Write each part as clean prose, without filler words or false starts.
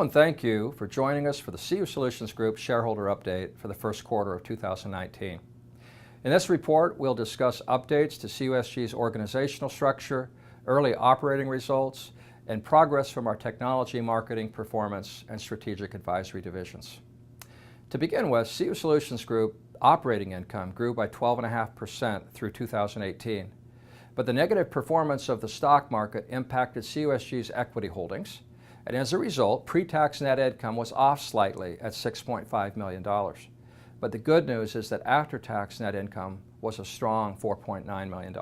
Hello and thank you for joining us for the CUSolutions Group shareholder update for the first quarter of 2019. In this report, we'll discuss updates to CUSG's organizational structure, early operating results, and progress from our technology, marketing, performance, and strategic advisory divisions. To begin with, CUSolutions Group operating income grew by 12.5% through 2018, but the negative performance of the stock market impacted CUSG's equity holdings, and as a result, pre-tax net income was off slightly at $6.5 million. But the good news is that after-tax net income was a strong $4.9 million.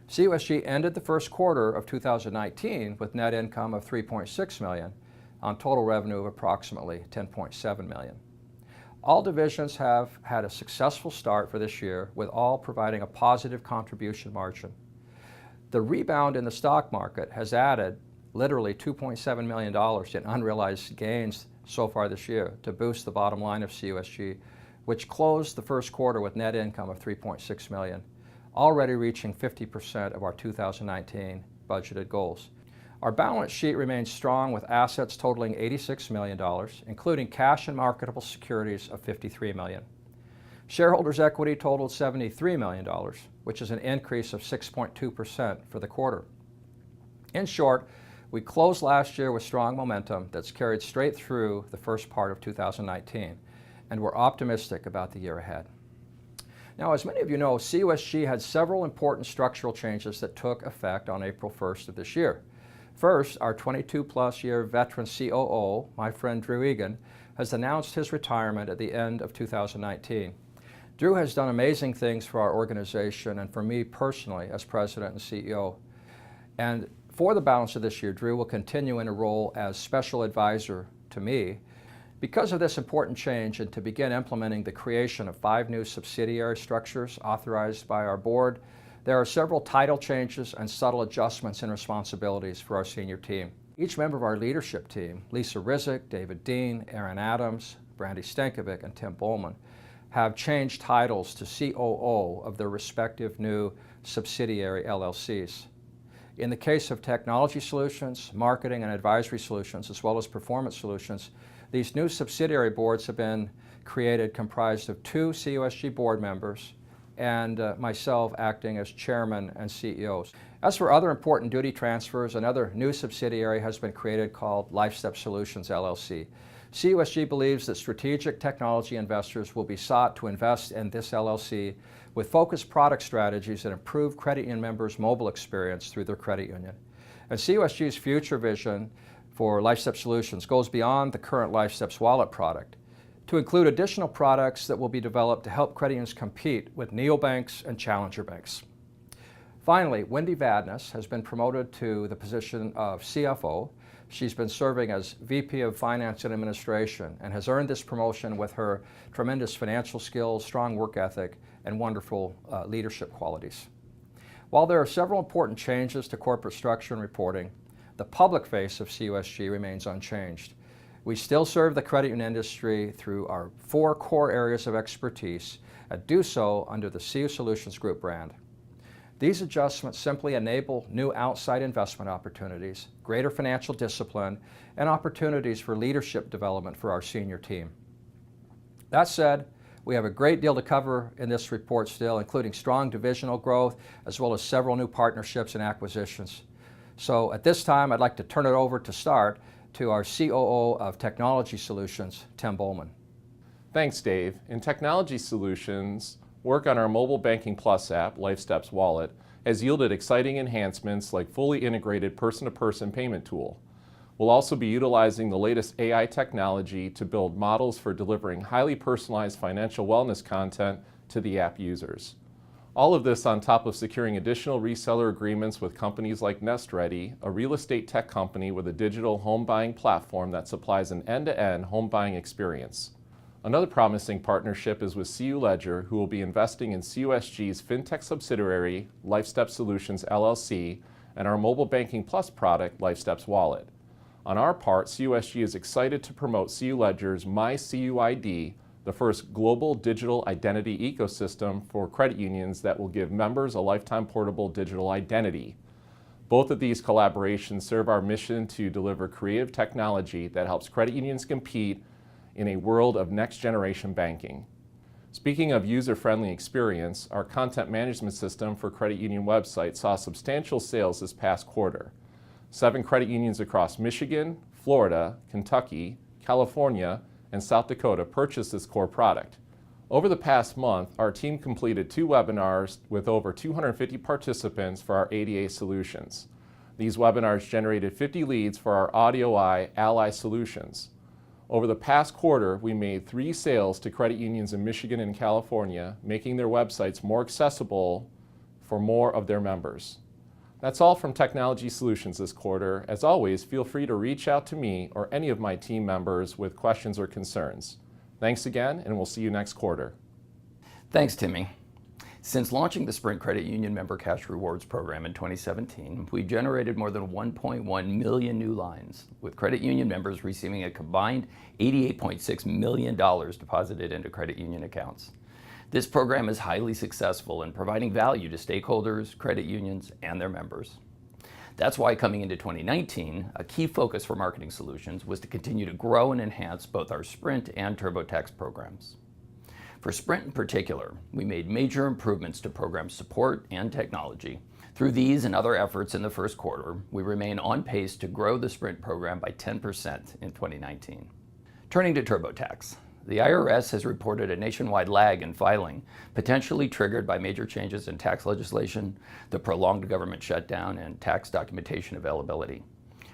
CUSG ended the first quarter of 2019 with net income of $3.6 million on total revenue of approximately $10.7 million. All divisions have had a successful start for this year, with all providing a positive contribution margin. The rebound in the stock market has added literally $2.7 million in unrealized gains so far this year to boost the bottom line of CUSG, which closed the first quarter with net income of $3.6 million, already reaching 50% of our 2019 budgeted goals. Our balance sheet remains strong with assets totaling $86 million, including cash and marketable securities of $53 million. Shareholders' equity totaled $73 million, which is an increase of 6.2% for the quarter. In short, we closed last year with strong momentum that's carried straight through the first part of 2019, and we're optimistic about the year ahead. Now, as many of you know, CUSG had several important structural changes that took effect on April 1st of this year. First, our 22-plus year veteran COO, my friend Drew Egan, has announced his retirement at the end of 2019. Drew has done amazing things for our organization and for me personally as president and CEO. And for the balance of this year, Drew will continue in a role as special advisor to me. Because of this important change and to begin implementing the creation of 5 new subsidiary structures authorized by our board, there are several title changes and subtle adjustments in responsibilities for our senior team. Each member of our leadership team, Lisa Rizek, David Dean, Aaron Adams, Brandy Stankovic, and Tim Bowman, have changed titles to COO of their respective new subsidiary LLCs. In the case of Technology Solutions, Marketing and Advisory Solutions, as well as Performance Solutions, these new subsidiary boards have been created comprised of 2 CUSG board members and myself acting as chairman and CEOs. As for other important duty transfers, another new subsidiary has been created called LifeStep Solutions LLC. CUSG believes that strategic technology investors will be sought to invest in this LLC with focused product strategies that improve credit union members' mobile experience through their credit union. And CUSG's future vision for LifeStep Solutions goes beyond the current LifeStep's wallet product to include additional products that will be developed to help credit unions compete with neobanks and challenger banks. Finally, Wendy VADNAIS has been promoted to the position of CFO. She's been serving as VP of Finance and Administration and has earned this promotion with her tremendous financial skills, strong work ethic, and wonderful leadership qualities. While there are several important changes to corporate structure and reporting, the public face of CUSG remains unchanged. We still serve the credit union industry through our 4 core areas of expertise and do so under the CUSolutions Group brand. These adjustments simply enable new outside investment opportunities, greater financial discipline, and opportunities for leadership development for our senior team. That said, we have a great deal to cover in this report still, including strong divisional growth, as well as several new partnerships and acquisitions. So at this time, I'd like to turn it over to start to our COO of Technology Solutions, Tim Bowman. Thanks, Dave. In Technology Solutions, work on our mobile banking plus app, LifeStep's wallet, has yielded exciting enhancements like fully integrated person-to-person payment tool. We'll also be utilizing the latest AI technology to build models for delivering highly personalized financial wellness content to the app users. All of this on top of securing additional reseller agreements with companies like NestReady, a real estate tech company with a digital home buying platform that supplies an end-to-end home buying experience. Another promising partnership is with CU Ledger, who will be investing in CUSG's fintech subsidiary, LifeStep Solutions LLC, and our mobile banking plus product, LifeStep's Wallet. On our part, CUSG is excited to promote CU Ledger's MyCUID, the first global digital identity ecosystem for credit unions that will give members a lifetime portable digital identity. Both of these collaborations serve our mission to deliver creative technology that helps credit unions compete in a world of next-generation banking. Speaking of user-friendly experience, our content management system for credit union websites saw substantial sales this past quarter. 7 credit unions across Michigan, Florida, Kentucky, California, and South Dakota purchased this core product. Over the past month, our team completed 2 webinars with over 250 participants for our ADA solutions. These webinars generated 50 leads for our AudioEye Ally solutions. Over the past quarter, we made 3 sales to credit unions in Michigan and California, making their websites more accessible for more of their members. That's all from Technology Solutions this quarter. As always, feel free to reach out to me or any of my team members with questions or concerns. Thanks again, and we'll see you next quarter. Thanks, Timmy. Since launching the Sprint Credit Union Member Cash Rewards program in 2017, we've generated more than 1.1 million new lines, with credit union members receiving a combined $88.6 million deposited into credit union accounts. This program is highly successful in providing value to stakeholders, credit unions, and their members. That's why coming into 2019, a key focus for Marketing Solutions was to continue to grow and enhance both our Sprint and TurboTax programs. For Sprint in particular, we made major improvements to program support and technology. Through these and other efforts in the first quarter, we remain on pace to grow the Sprint program by 10% in 2019. Turning to TurboTax, the IRS has reported a nationwide lag in filing, potentially triggered by major changes in tax legislation, the prolonged government shutdown, and tax documentation availability.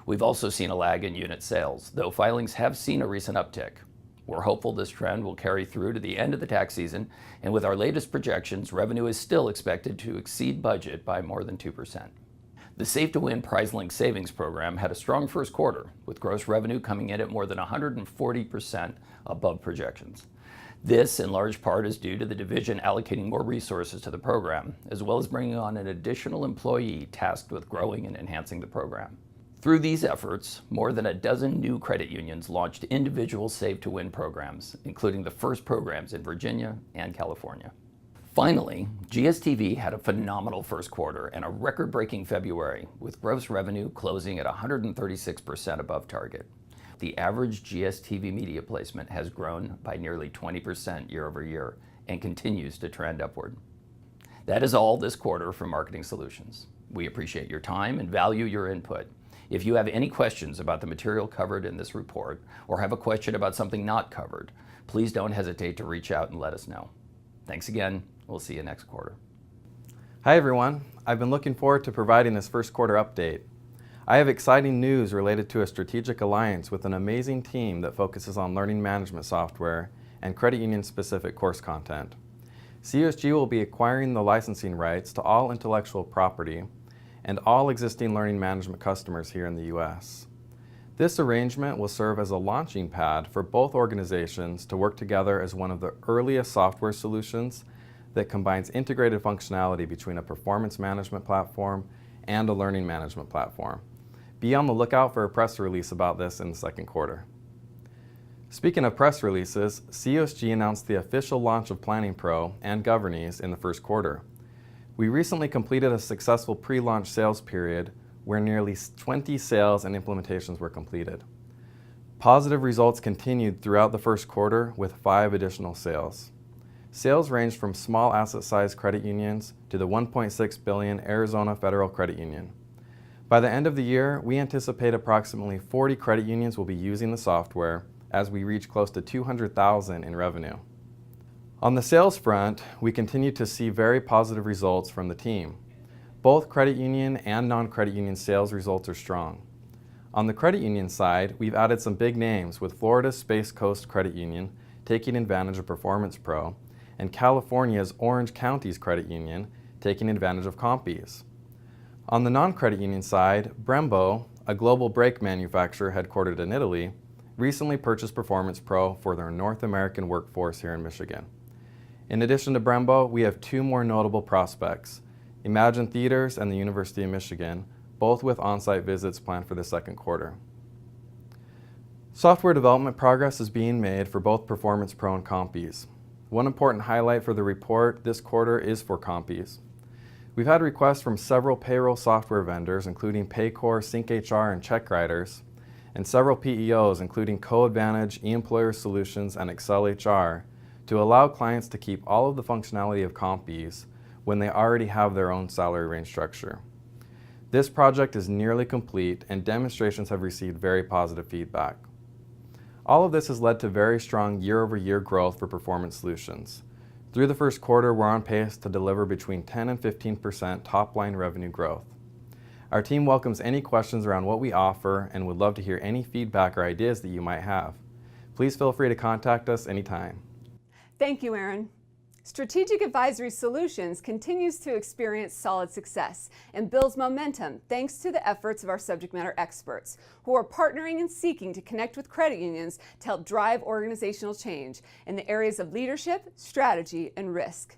We've also seen a lag in unit sales, though filings have seen a recent uptick. We're hopeful this trend will carry through to the end of the tax season, and with our latest projections, revenue is still expected to exceed budget by more than 2%. The Save to Win PrizeLink Savings Program had a strong first quarter, with gross revenue coming in at more than 140% above projections. This, in large part, is due to the division allocating more resources to the program, as well as bringing on an additional employee tasked with growing and enhancing the program. Through these efforts, more than a dozen new credit unions launched individual Save to Win programs, including the first programs in Virginia and California. Finally, GSTV had a phenomenal first quarter and a record-breaking February, with gross revenue closing at 136% above target. The average GSTV media placement has grown by nearly 20% year over year and continues to trend upward. That is all this quarter from Marketing Solutions. We appreciate your time and value your input. If you have any questions about the material covered in this report or have a question about something not covered, please don't hesitate to reach out and let us know. Thanks again. We'll see you next quarter. Hi everyone. I've been looking forward to providing this first quarter update. I have exciting news related to a strategic alliance with an amazing team that focuses on learning management software and credit union specific course content. CUSG will be acquiring the licensing rights to all intellectual property and all existing learning management customers here in the U.S. This arrangement will serve as a launching pad for both organizations to work together as one of the earliest software solutions that combines integrated functionality between a performance management platform and a learning management platform. Be on the lookout for a press release about this in the second quarter. Speaking of press releases, CUSG announced the official launch of Planning Pro and Governese in the first quarter. We recently completed a successful pre-launch sales period where nearly 20 sales and implementations were completed. Positive results continued throughout the first quarter with 5 additional sales. Sales ranged from small asset size credit unions to the $1.6 billion Arizona Federal Credit Union. By the end of the year, we anticipate approximately 40 credit unions will be using the software as we reach close to $200,000 in revenue. On the sales front, we continue to see very positive results from the team. Both credit union and non-credit union sales results are strong. On the credit union side, we've added some big names with Florida's Space Coast Credit Union taking advantage of Performance Pro and California's Orange County's Credit Union taking advantage of ComPEs. On the non-credit union side, Brembo, a global brake manufacturer headquartered in Italy, recently purchased Performance Pro for their North American workforce here in Michigan. In addition to Brembo, we have 2 more notable prospects, Imagine Theaters and the University of Michigan, both with on-site visits planned for the second quarter. Software development progress is being made for both Performance Pro and ComPEs. One important highlight for the report this quarter is for ComPEs. We've had requests from several payroll software vendors, including Paycor, SyncHR, and CheckWriters, and several PEOs, including CoAdvantage, eSolutions, and ExcelHR, to allow clients to keep all of the functionality of CompEase when they already have their own salary range structure. This project is nearly complete, and demonstrations have received very positive feedback. All of this has led to very strong year-over-year growth for Performance Solutions. Through the first quarter, we're on pace to deliver between 10 and 15% top-line revenue growth. Our team welcomes any questions around what we offer and would love to hear any feedback or ideas that you might have. Please feel free to contact us anytime. Thank you, Aaron. Strategic Advisory Solutions continues to experience solid success and builds momentum thanks to the efforts of our subject matter experts who are partnering and seeking to connect with credit unions to help drive organizational change in the areas of leadership, strategy, and risk.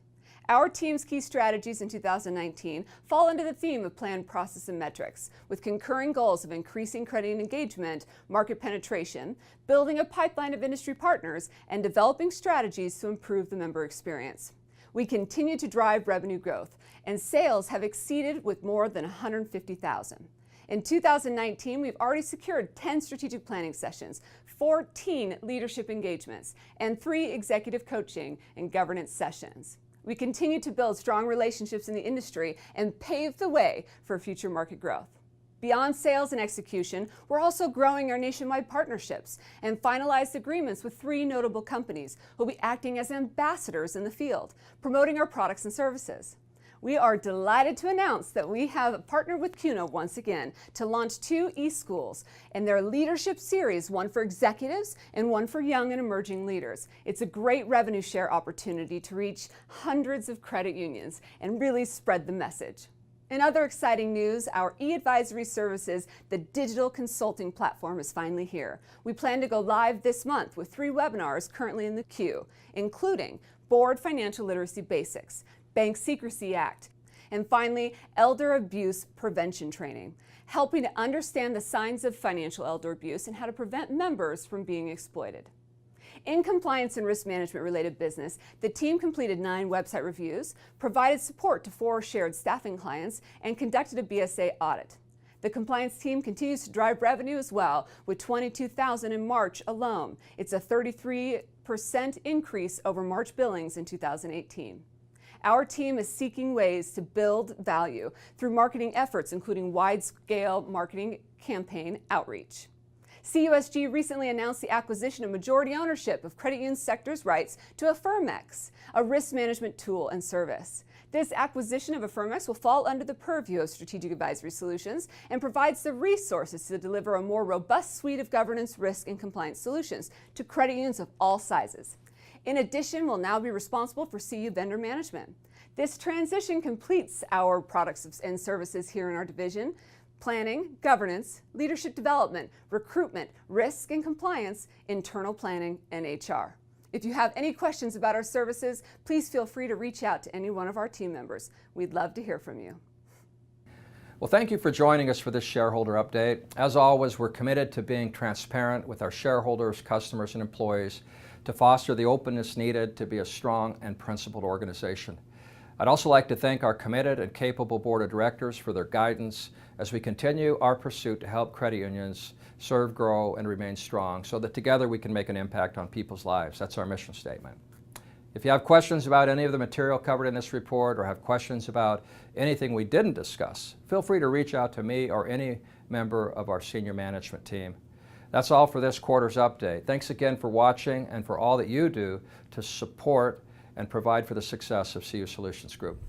Our team's key strategies in 2019 fall under the theme of plan, process, and metrics, with concurring goals of increasing credit engagement, market penetration, building a pipeline of industry partners, and developing strategies to improve the member experience. We continue to drive revenue growth, and sales have exceeded with more than $150,000. In 2019, we've already secured 10 strategic planning sessions, 14 leadership engagements, and 3 executive coaching and governance sessions. We continue to build strong relationships in the industry and pave the way for future market growth. Beyond sales and execution, we're also growing our nationwide partnerships and finalized agreements with 3 notable companies who will be acting as ambassadors in the field, promoting our products and services. We are delighted to announce that we have partnered with CUNA once again to launch 2 e-schools and their leadership series, one for executives and one for young and emerging leaders. It's a great revenue share opportunity to reach hundreds of credit unions and really spread the message. In other exciting news, our e-advisory services, the digital consulting platform, is finally here. We plan to go live this month with 3 webinars currently in the queue, including Board Financial Literacy Basics, Bank Secrecy Act, and finally, Elder Abuse Prevention Training, helping to understand the signs of financial elder abuse and how to prevent members from being exploited. In compliance and risk management related business, the team completed 9 website reviews, provided support to 4 shared staffing clients, and conducted a BSA audit. The compliance team continues to drive revenue as well, with $22,000 in March alone. It's a 33% increase over March billings in 2018. Our team is seeking ways to build value through marketing efforts, including wide-scale marketing campaign outreach. CUSG recently announced the acquisition of majority ownership of credit union sector's rights to Affirmex, a risk management tool and service. This acquisition of Affirmex will fall under the purview of Strategic Advisory Solutions and provides the resources to deliver a more robust suite of governance, risk, and compliance solutions to credit unions of all sizes. In addition, we'll now be responsible for CU vendor management. This transition completes our products and services here in our division: planning, governance, leadership development, recruitment, risk and compliance, internal planning, and HR. If you have any questions about our services, please feel free to reach out to any one of our team members. We'd love to hear from you. Well, thank you for joining us for this shareholder update. As always, we're committed to being transparent with our shareholders, customers, and employees to foster the openness needed to be a strong and principled organization. I'd also like to thank our committed and capable board of directors for their guidance as we continue our pursuit to help credit unions serve, grow, and remain strong so that together we can make an impact on people's lives. That's our mission statement. If you have questions about any of the material covered in this report or have questions about anything we didn't discuss, feel free to reach out to me or any member of our senior management team. That's all for this quarter's update. Thanks again for watching and for all that you do to support and provide for the success of CUsolutions Group.